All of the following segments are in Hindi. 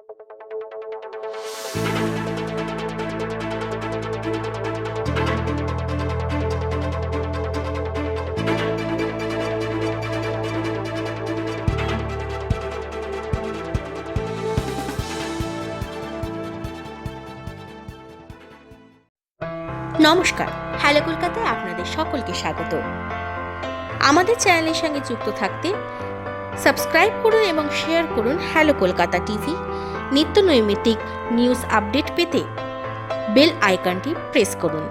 নমস্কার, হ্যালো কলকাতায় আপনাদের সকলকে স্বাগত। আমাদের চ্যানেলের সঙ্গে যুক্ত থাকতে সাবস্ক্রাইব করুন এবং শেয়ার করুন হ্যালো কলকাতা টিভি। নিত্য নৈমিত্তিক নিউজ আপডেট পেতে বেল আইকনটি প্রেস করুন।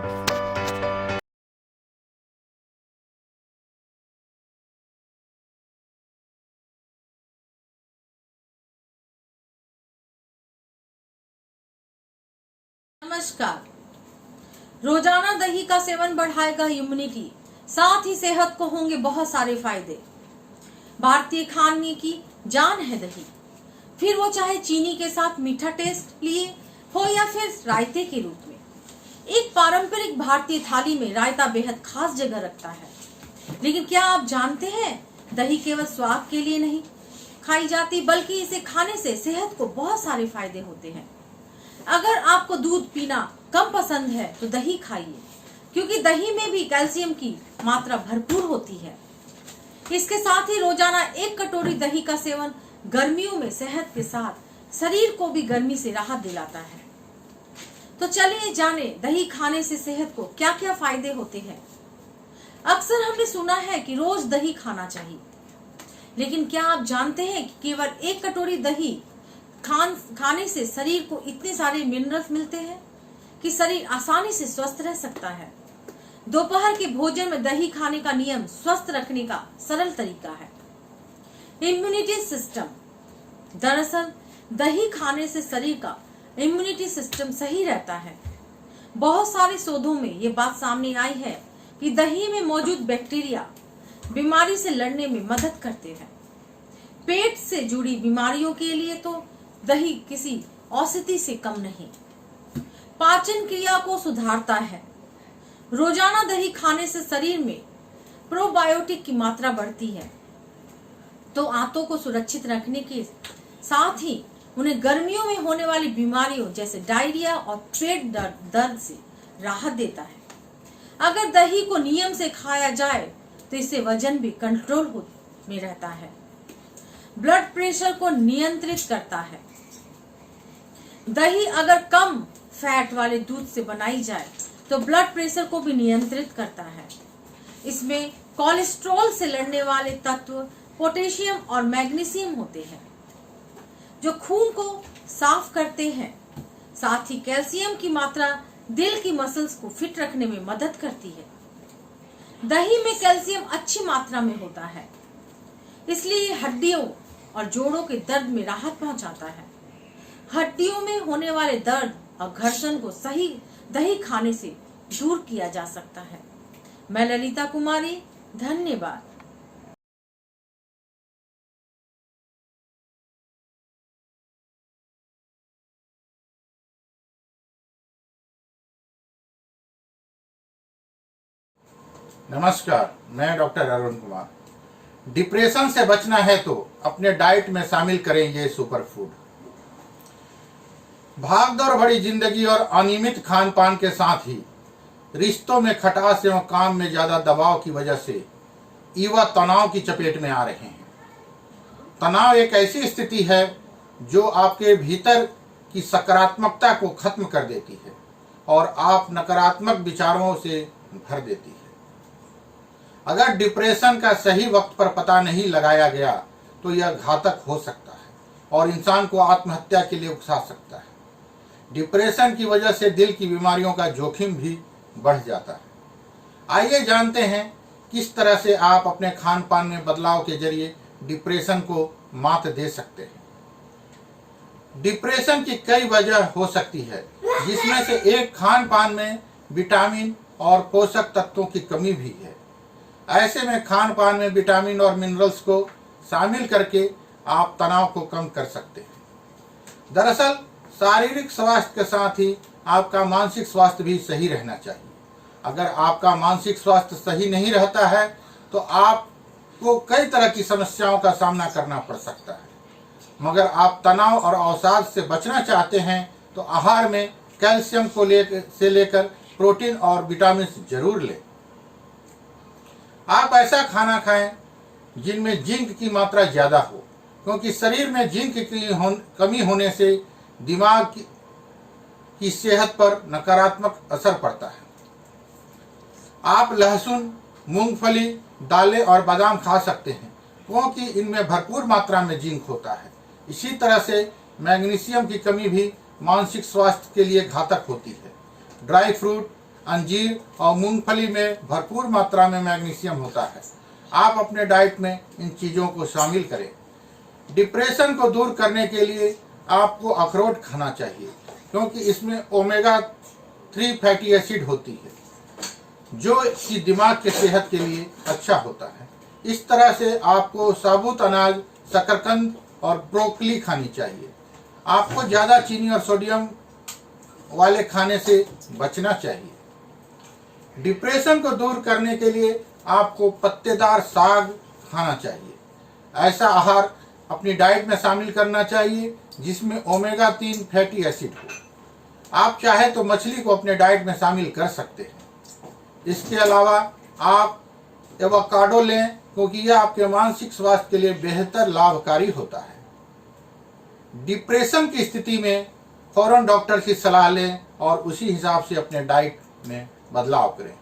नमस्कार। रोजाना दही का सेवन बढ़ाएगा इम्यूनिटी, साथ ही सेहत को होंगे बहुत सारे फायदे। भारतीय खाने की जान है दही, फिर वो चाहे चीनी के साथ मीठा टेस्ट लिए हो या फिर रायते के रूप में। एक पारंपरिक भारतीय थाली में रायता बेहद खास जगह रखता है। लेकिन क्या आप जानते हैं, दही केवल स्वाद के लिए नहीं खाई जाती, बल्कि इसे खाने से सेहत को बहुत सारे फायदे होते हैं। अगर आपको दूध पीना कम पसंद है तो दही खाइए, क्योंकि दही में भी कैल्शियम की मात्रा भरपूर होती है। इसके साथ ही रोजाना 1 कटोरी दही का सेवन गर्मियों में सेहत के साथ शरीर को भी गर्मी से राहत दिलाता है। तो चलिए जाने दही खाने से सेहत को क्या क्या फायदे होते हैं। अक्सर हमने सुना है कि रोज दही खाना चाहिए, लेकिन क्या आप जानते हैं कि केवल 1 कटोरी दही खाने से शरीर को इतने सारे मिनरल्स मिलते हैं कि शरीर आसानी से स्वस्थ रह सकता है। दोपहर के भोजन में दही खाने का नियम स्वस्थ रखने का सरल तरीका है। इम्यूनिटी सिस्टम, दरअसल दही खाने से शरीर का इम्यूनिटी सिस्टम सही रहता है। बहुत सारे शोधों में ये बात सामने आई है कि दही में मौजूद बैक्टीरिया बीमारी से लड़ने में मदद करते हैं। पेट से जुड़ी बीमारियों के लिए तो दही किसी औषधि से कम नहीं। पाचन क्रिया को सुधारता है। रोजाना दही खाने से शरीर में प्रोबायोटिक की मात्रा बढ़ती है, तो आंतों को सुरक्षित रखने के साथ ही उन्हें गर्मियों में होने वाली बीमारियों जैसे डायरिया और पेट दर्द से राहत देता है। अगर दही को नियम से खाया जाए तो इससे वजन भी कंट्रोल में रहता है। ब्लड प्रेशर को नियंत्रित करता है। दही अगर कम फैट वाले दूध से बनाई जाए तो ब्लड प्रेशर को भी नियंत्रित करता है। इसमें कोलेस्ट्रॉल से लड़ने वाले तत्व पोटेशियम और मैग्नीशियम होते हैं, जो खून को साफ करते हैं। साथ ही कैल्शियम की मात्रा दिल की मसल्स को फिट रखने में मदद करती है। दही में कैल्शियम अच्छी मात्रा में होता है, इसलिए हड्डियों और जोड़ों के दर्द में राहत पहुंचाता है। हड्डियों में होने वाले दर्द और घर्षण को सही दही खाने से दूर किया जा सकता है। मैं ललिता कुमारी, धन्यवाद। नमस्कार, मैं डॉक्टर अरुण कुमार। डिप्रेशन से बचना है तो अपने डाइट में शामिल करें ये सुपर फूड। भागदौड़ भरी जिंदगी और अनियमित खान पान के साथ ही रिश्तों में खटास एवं काम में ज्यादा दबाव की वजह से युवा तनाव की चपेट में आ रहे हैं। तनाव एक ऐसी स्थिति है जो आपके भीतर की सकारात्मकता को खत्म कर देती है और आप नकारात्मक विचारों से भर देती है। अगर डिप्रेशन का सही वक्त पर पता नहीं लगाया गया तो यह घातक हो सकता है और इंसान को आत्महत्या के लिए उकसा सकता है। डिप्रेशन की वजह से दिल की बीमारियों का जोखिम भी बढ़ जाता है। आइए जानते हैं किस तरह से आप अपने खान पान में बदलाव के जरिए डिप्रेशन को मात दे सकते हैं। डिप्रेशन की कई वजह हो सकती है, जिसमें से एक खान पान में विटामिन और पोषक तत्वों की कमी भी है। ऐसे में खान पान में विटामिन और मिनरल्स को शामिल करके आप तनाव को कम कर सकते हैं। दरअसल शारीरिक स्वास्थ्य के साथ ही आपका मानसिक स्वास्थ्य भी सही रहना चाहिए। अगर आपका मानसिक स्वास्थ्य सही नहीं रहता है तो आपको कई तरह की समस्याओं का सामना करना पड़ सकता है। मगर आप तनाव और अवसाद से बचना चाहते हैं तो आहार में कैल्शियम को लेकर प्रोटीन और विटामिन जरूर लें। आप ऐसा खाना खाएं जिनमें जिंक की मात्रा ज़्यादा हो, क्योंकि शरीर में जिंक की कमी होने से दिमाग की सेहत पर नकारात्मक असर पड़ता है। आप लहसुन, मूंगफली, दालें और बादाम खा सकते हैं, क्योंकि इनमें भरपूर मात्रा में जिंक होता है। इसी तरह से मैग्नीशियम की कमी भी मानसिक स्वास्थ्य के लिए घातक होती है। ड्राई फ्रूट, अंजीर और मूंगफली में भरपूर मात्रा में मैग्नीशियम होता है। आप अपने डाइट में इन चीज़ों को शामिल करें। डिप्रेशन को दूर करने के लिए आपको अखरोट खाना चाहिए, क्योंकि इसमें ओमेगा 3 फैटी एसिड होती है, जो कि दिमाग के सेहत के लिए अच्छा होता है। इस तरह से आपको साबुत अनाज, शकरकंद और ब्रोकली खानी चाहिए। आपको ज़्यादा चीनी और सोडियम वाले खाने से बचना चाहिए। डिप्रेशन को दूर करने के लिए आपको पत्तेदार साग खाना चाहिए। ऐसा आहार अपनी डाइट में शामिल करना चाहिए जिसमें ओमेगा 3 फैटी एसिड हो। आप चाहे तो मछली को अपने डाइट में शामिल कर सकते हैं। इसके अलावा आप एवोकाडो लें, क्योंकि यह आपके मानसिक स्वास्थ्य के लिए बेहतर लाभकारी होता है। डिप्रेशन की स्थिति में फौरन डॉक्टर की सलाह लें और उसी हिसाब से अपने डाइट में बदलाव करें।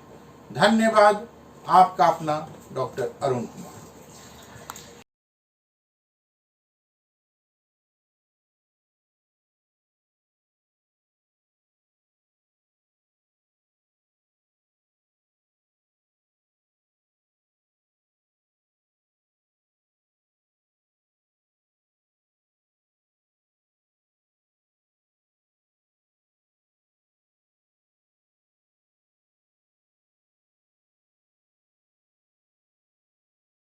धन्यवाद। आपका अपना डॉक्टर अरुण कुमार।